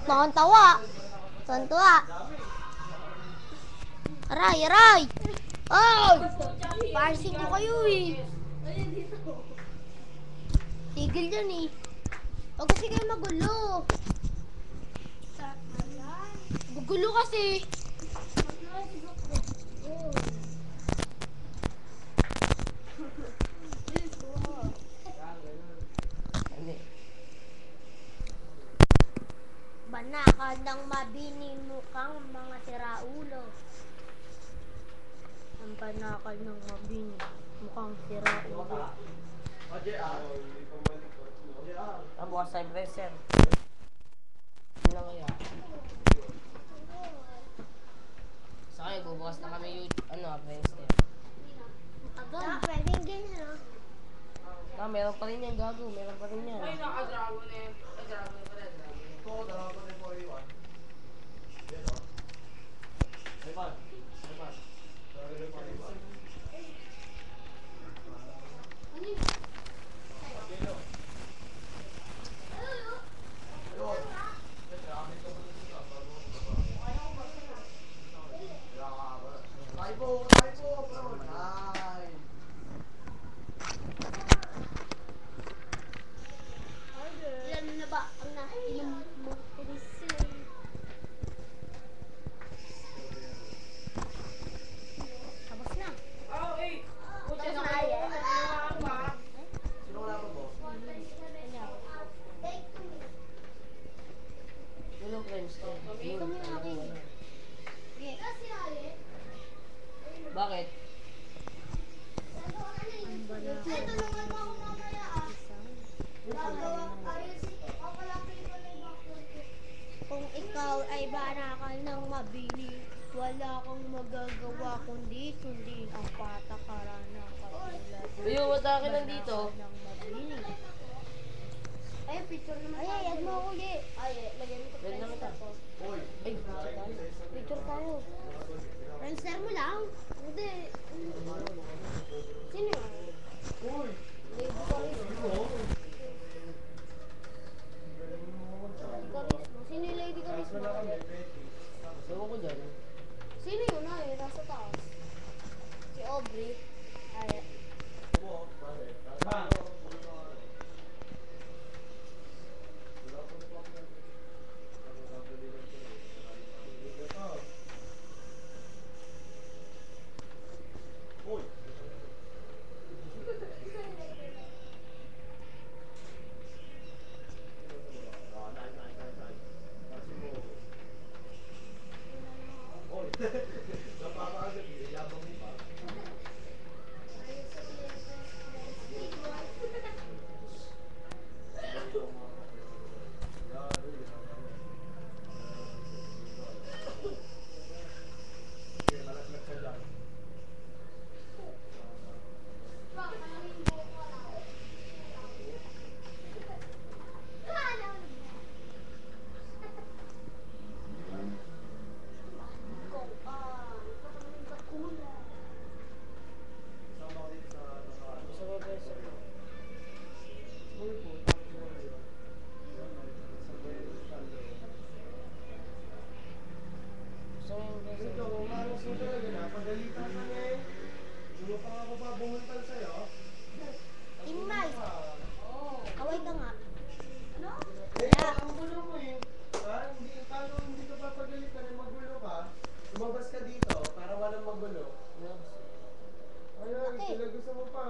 Tawa. Tantua. Aray, aray. Ay! Parsing ko kayo eh. Tigil yan eh. Huwag kasi kayo magulo. Magulo kasi. Banakal ng mabini mukhang mga siraulo. Ang banakal ng mabini mukhang siraulo. Ang bukas sa impressor. Ano kaya? Sa kayo, bubukas na kami yung impressor. Agad. Pwedeng ganyan ah. Meron pa rin yan, gago. Meron pa rin yan. Ay, naka-dragon na yan. Dragon pa rin. Ito, dragon na 41. Yan o. Ayman. Ayman. Dragon na 41. Ilan na ba ang nainom mo? Tapos na. Oh, eh. Pucha na Tapos na kayo. yan. Sino wala pa, boss? Yun ang friends ko. Ito mo yung akin. Bakit? Kung ikaw ay banakal ng mabini, wala kang magagawa kundi sundin ang patakaran ng katulad. Uyo, wata ka nandito. Ng mabini. Ay, picture naman. Ay, yan mo ako, ye. Ay, lagyan mo ko. Lagyan naman tayo. Uy. Ay, picture tayo. Picture tayo. Friendster mo lang? Hindi. Sino yun? Uy. Lady Carisma. Sino yung Lady Carisma? Ewan ko dyan. Sino yun ay? Nasa taas. Si Aubrey. Ay. Uy. Napakaagad, ilabang mo pa. Sige, malaglag ka dyan. Sama ko dito sa Gusto mo ba sa mo? Uy, puta ko yun. Gusto mo ba sa Ito, kung maros mo talaga na, pagalitan ka niya eh. Hindi pa ako pa bumuntal sa'yo. Ingmay. Kaway ka nga. Eh, ang gulo mo eh. Hindi, paano hindi ka papagalitan eh, magulo ka? Lumabas ka dito para walang magulo. Ayun, Bakit? sila gusto mo pa